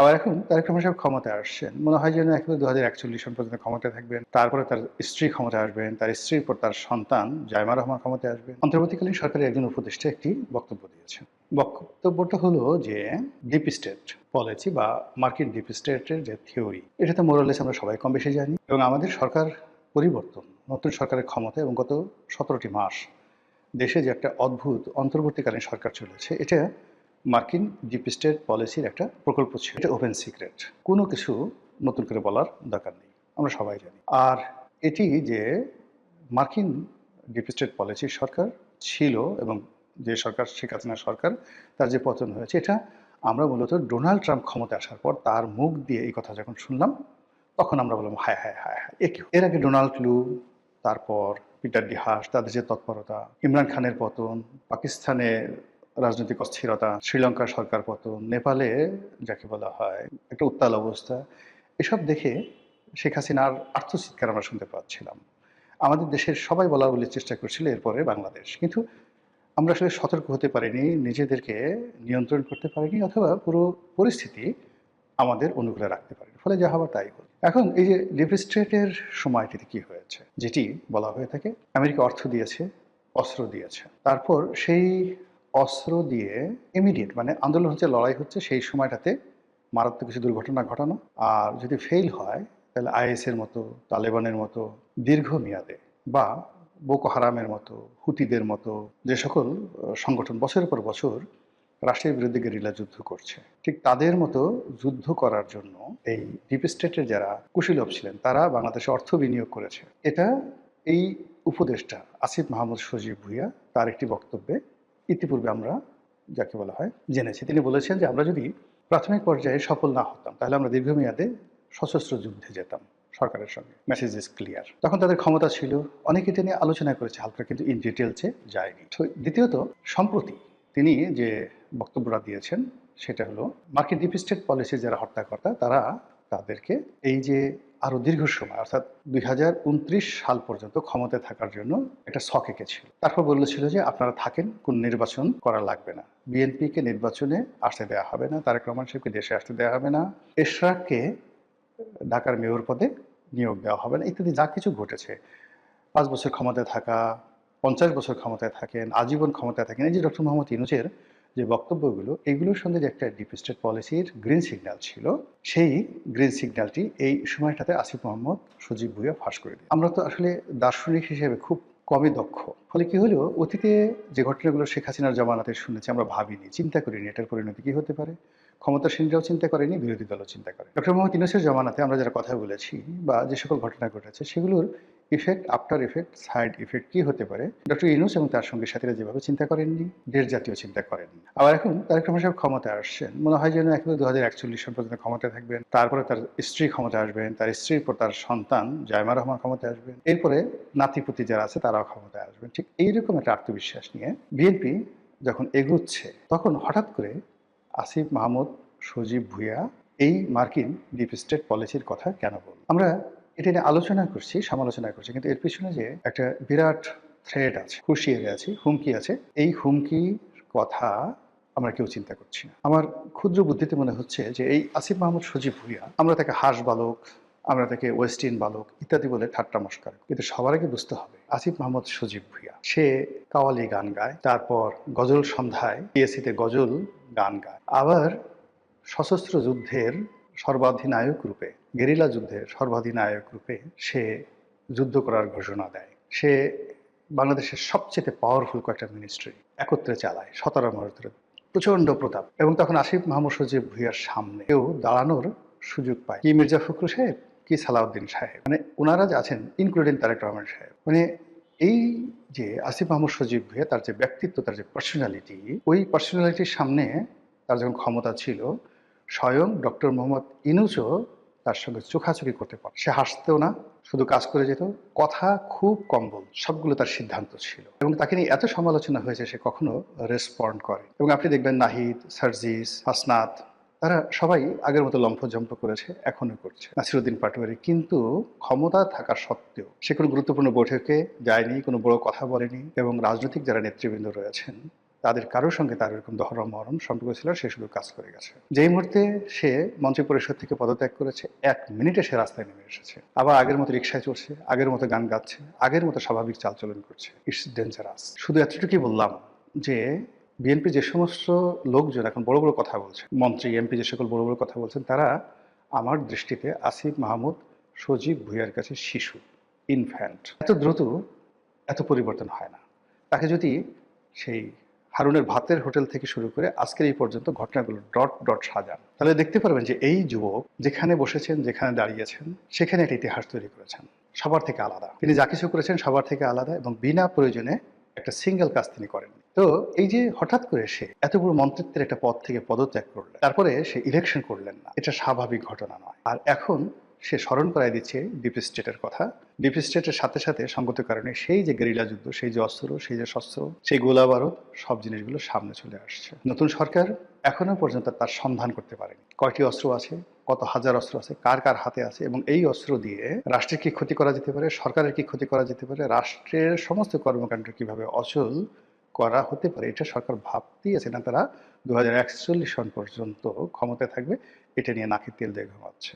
আবার এখন তারেক রহমান সাহেব ক্ষমতায় আসছেন। মনে হয় যেন একেবারে ২০৪১ সন পর্যন্ত ক্ষমতায় থাকবেন। তারপরে তার স্ত্রী ক্ষমতায় আসবেন। তার স্ত্রীর পর তার সন্তান জাইমা রহমান ক্ষমতায় আসবেন। অন্তর্বর্তীকালীন সরকারের একজন উপদেষ্টা একটি বক্তব্য দিয়েছেন। বক্তব্যটা হলো যে ডিপ স্টেট পলিসি বা মার্কিন ডিপ স্টেটের যে থিওরি, এটা তো মোরালেস আমরা সবাই কম বেশি জানি। এবং আমাদের সরকার পরিবর্তন, নতুন সরকারের ক্ষমতা এবং গত ১৭টি মাস দেশে যে একটা অদ্ভুত অন্তর্বর্তীকালীন সরকার চলেছে, এটা মার্কিন ডিপ স্টেট পলিসির একটা প্রকল্প ছিল। এটা ওপেন সিক্রেট, কোনো কিছু নতুন করে বলার দরকার নেই, আমরা সবাই জানি। আর এটি যে মার্কিন ডিপ স্টেট পলিসির সরকার ছিল এবং যে সরকার শেখ হাসিনার সরকার, তার যে পতন হয়েছে, এটা আমরা মূলত ডোনাল্ড ট্রাম্প ক্ষমতায় আসার পর তার মুখ দিয়ে এই কথা যখন শুনলাম, তখন আমরা বললাম হায় হায় হায় হায়, এ কি! এর আগে ডোনাল্ড লু, তারপর পিটার ডি হাস, তাদের যে তৎপরতা, ইমরান খানের পতন, পাকিস্তানে রাজনৈতিক অস্থিরতা, শ্রীলঙ্কার সরকার পতন, নেপালে যাকে বলা হয় একটা উত্তাল অবস্থা, এসব দেখে শেখ হাসিনার আর্তচিৎকার আমরা শুনতে পাচ্ছিলাম। আমাদের দেশের সবাই বলাবলির চেষ্টা করছিল এরপরে বাংলাদেশ, কিন্তু আমরা আসলে সতর্ক হতে পারিনি, নিজেদেরকে নিয়ন্ত্রণ করতে পারিনি, অথবা পুরো পরিস্থিতি আমাদের অনুকূলে রাখতে পারিনি। ফলে যা হবার তাই হল। এখন এই যে ডিপ স্টেটের সময়টিতে কি হয়েছে, যেটি বলা হয়ে থাকে আমেরিকা অর্থ দিয়েছে, অস্ত্র দিয়েছে, তারপর সেই অস্ত্র দিয়ে ইমিডিয়েট মানে আন্দোলন হচ্ছে, লড়াই হচ্ছে, সেই সময়টাতে মারাত্মক কিছু দুর্ঘটনা ঘটানো, আর যদি ফেল হয় তাহলে আইএস এর মতো, তালেবানের মতো দীর্ঘমেয়াদে, বা বোকো হারামের মতো, হুতিদের মতো যে সকল সংগঠন বছরের পর বছর রাষ্ট্রের বিরুদ্ধে গেরিলা যুদ্ধ করছে, ঠিক তাদের মতো যুদ্ধ করার জন্য এই ডিপ স্টেটের যারা কুশীলব ছিলেন, তারা বাংলাদেশে অর্থ বিনিয়োগ করেছে। এটা এই উপদেষ্টা আসিফ মাহমুদ সজীব ভুঁইয়া তার একটি বক্তব্যে ইতিপূর্বে আমরা যাকে বলা হয় জেনেছি। তিনি বলেছেন যে আমরা যদি প্রাথমিক পর্যায়ে সফল না হতাম, তাহলে আমরা দীর্ঘমেয়াদে সশস্ত্র যুদ্ধে যেতাম সরকারের সঙ্গে। Message is clear. তখন তাদের ক্ষমতা ছিল, অনেকে এটা নিয়ে আলোচনা করেছে হালকা, কিন্তু ইন ডিটেলসে যায়নি। দ্বিতীয়ত, সম্প্রতি তিনি যে বক্তব্যটা দিয়েছেন সেটা হলো মার্কিন ডিপ স্টেট পলিসির যারা হর্তাকর্তা, তারা তাদেরকে এই যে আরো দীর্ঘ সময়, অর্থাৎ ২০২৯ সাল পর্যন্ত ক্ষমতায় থাকার জন্য একটা ছক এঁকেছিল। তারপর বলেছিল যে আপনারা থাকেন, কোন নির্বাচন করা লাগবে না, বিএনপিকে নির্বাচনে আসতে দেওয়া হবে না, তারেক রহমান সাহেবকে দেশে আসতে দেওয়া হবে না, এশরাককে ঢাকার মেয়র পদে নিয়োগ দেওয়া হবে না, ইত্যাদি যা কিছু ঘটেছে। ৫ বছর ক্ষমতায় থাকা, ৫০ বছর ক্ষমতায় থাকেন, আজীবন ক্ষমতায় থাকেন, এই যে ডক্টর মোহাম্মদ ইউনূসের যে বক্তব্যগুলো, এগুলোর সঙ্গে যে একটা ডিপ স্টেট পলিসির গ্রিন সিগন্যাল ছিল, সেই গ্রিন সিগন্যালটি এই সময়টাতে আসিফ মাহমুদ সজীব ভুঁইয়া ফাঁস করে দিই। আমরা তো আসলে দার্শনিক হিসেবে খুব কমই দক্ষ। ফলে কি হলো, অতীতে যে ঘটনাগুলো শেখ হাসিনার জমানাতে শুনেছি, আমরা ভাবিনি, চিন্তা করিনি এটার পরিণতি কি হতে পারে। ক্ষমতাসীনরাও চিন্তা করেনি, বিরোধী দলও চিন্তা করে। ডক্টর মোহাম্মদ ইউনূসের জমানাতে আমরা যারা কথা বলেছি বা যে সকল ঘটনা ঘটেছে, সেগুলোর effect, after effect, side effect কি হতে পারে, ডক্টর ইউনূস এবং তার সঙ্গে সাথীরা যেভাবে চিন্তা করেননি, দেশ জাতীয় চিন্তা করেননি। আবার এখন তারেক রহমান সাহেব ক্ষমতায় আসছেন, মনে হয় যেন একেবারে ২০৪১ সন পর্যন্ত ক্ষমতায় থাকবেন। তারপরে তার স্ত্রী ক্ষমতায় আসবেন, তার স্ত্রীর পর তার সন্তান জাইমা রহমান ক্ষমতায় আসবেন, এরপরে নাতিপুতি যারা আছে তারাও ক্ষমতায় আসবেন। ঠিক এইরকম একটা আত্মবিশ্বাস নিয়ে বিএনপি যখন এগুচ্ছে, তখন হঠাৎ করে আসিফ মাহমুদ সজীব ভুঁইয়া এই মার্কিন ডিপ স্টেট পলিসির কথা কেন বল? আমরা এটা নিয়ে আলোচনা করছি, সমালোচনা করছি, কিন্তু এর পিছনে যে একটা বিরাট থ্রেট আছে, হুঁশিয়ারি আছে, হুমকি আছে, এই হুমকি কথা আমরা কেউ চিন্তা করছি না। আমার ক্ষুদ্র বুদ্ধিতে মনে হচ্ছে যে এই আসিফ মাহমুদ সজীব ভুঁইয়া, আমরা তাকে হাঁস বালক, আমরা তাকে ওয়েস্টিন বালক ইত্যাদি বলে ঠাট্টা মস্করা, কিন্তু সবার আগে বুঝতে হবে আসিফ মাহমুদ সজীব ভুঁইয়া সে কাওয়ালি গান গায়, তারপর গজল সন্ধ্যায় পিএসসিতে গজল গান গায়, আবার সশস্ত্র যুদ্ধের সর্বাধিনায়ক রূপে, গেরিলা যুদ্ধের সর্বাধিনায়ক রূপে সে যুদ্ধ করার ঘোষণা দেয়। সে বাংলাদেশের সবচেয়ে পাওয়ারফুল কয়েকটা মিনিস্ট্রি একত্রে চালায়, ১৭ মাসের প্রচন্ড প্রতাপ। এবং তখন আসিফ মাহমুদ সজীব ভুঁইয়ার সামনে কেউ দাঁড়ানোর সুযোগ পায়, কি মির্জা ফখরুল সাহেব, কি সালাউদ্দিন সাহেব, মানে ওনারা যে আছেন, ইনক্লুডিং তারেক রহমান সাহেব, মানে এই যে আসিফ মাহমুদ সজীব ভুঁইয়া, তার যে ব্যক্তিত্ব, তার যে পার্সোনালিটি, ওই পার্সোনালিটির সামনে তার যখন ক্ষমতা ছিল, স্বয়ং ডক্টর মোহাম্মদ ইউনূসও তার সঙ্গে চোখাচোখি করতে পারে। সে হাসতেও না, শুধু কাজ করে যেত, কথা খুব কম বল, সবগুলো তার সিদ্ধান্ত ছিল। এবং তাকে নিয়ে এত সমালোচনা হয়েছে, সে কখনো রেসপন্ড করে। এবং আপনি দেখবেন নাহিদ, সার্জিস, হাসনাত, তারা সবাই আগের মতো লম্ফঝম্প করেছে, এখনো করছে, নাসিরুদ্দিন পাটোয়ারি। কিন্তু ক্ষমতা থাকার সত্ত্বেও সে কোনো গুরুত্বপূর্ণ বৈঠকে যায়নি, কোনো বড় কথা বলেনি, এবং রাজনৈতিক যারা নেতৃবৃন্দ রয়েছেন তাদের কারোর সঙ্গে তার এরকম দহরম মহরম সম্পর্ক ছিল, সে শুধু কাজ করে গেছে। যেই মুহূর্তে সে মন্ত্রিপরিষদ থেকে পদত্যাগ করেছে, 1 মিনিটে সে রাস্তায় নেমে এসেছে, আবার আগের মতো রিক্সায় চড়ছে, আগের মতো গান গাচ্ছে, আগের মতো স্বাভাবিক চালচলন করছে। It's dangerous. শুধু এতটুকুই বললাম যে বিএনপি যে সমস্ত লোকজন এখন বড় বড় কথা বলছে, মন্ত্রী এমপি যে সকল বড় বড় কথা বলছেন, তারা আমার দৃষ্টিতে আসিফ মাহমুদ, সজীব ভুঁইয়ার কাছে শিশু, ইনফ্যান্ট। এত দ্রুত এত পরিবর্তন হয় না। তাকে যদি সেই হারুনের ভাতের হোটেল থেকে শুরু করে আজকের এই পর্যন্ত ঘটনাগুলো ডট ডট সাজান, তাহলে দেখতে পারবেন যে এই যুবক যেখানে বসেছেন, যেখানে দাঁড়িয়েছেন, সেখানে একটা ইতিহাস তৈরি করেছেন, সবার থেকে আলাদা। তিনি যা কিছু করেছেন সবার থেকে আলাদা, এবং বিনা প্রয়োজনে একটা সিঙ্গেল কাজ তিনি করেন। তো এই যে হঠাৎ করে সে এত বড় মন্ত্রিত্বের একটা পদ থেকে পদত্যাগ করলেন, তারপরে সে ইলেকশন করলেন না, এটা স্বাভাবিক ঘটনা নয়। আর এখন সে স্মরণ করাই দিচ্ছে ডিপ স্টেটের কথা। ডিপ স্টেটের সাথে সাথে সঙ্গত কারণে সেই যে গেরিলা যুদ্ধ, সেই যে অস্ত্র, সেই যে শস্ত্র, সেই গোলা বারুদ, সব জিনিসগুলো সামনে চলে আসছে। নতুন সরকার এখনো পর্যন্ত তার সন্ধান করতে পারেনি কয়টি অস্ত্র আছে, কত হাজার অস্ত্র আছে, কার কার হাতে আছে, এবং এই অস্ত্র দিয়ে রাষ্ট্রের কি ক্ষতি করা যেতে পারে, সরকারের কি ক্ষতি করা যেতে পারে, রাষ্ট্রের সমস্ত কর্মকাণ্ড কিভাবে অচল করা হতে পারে, এটা সরকার ভাবতেই আছে না। তারা 2041 সন পর্যন্ত ক্ষমতায় থাকবে, এটা নিয়ে নাকে তেল দিয়ে ঘুমাচ্ছে।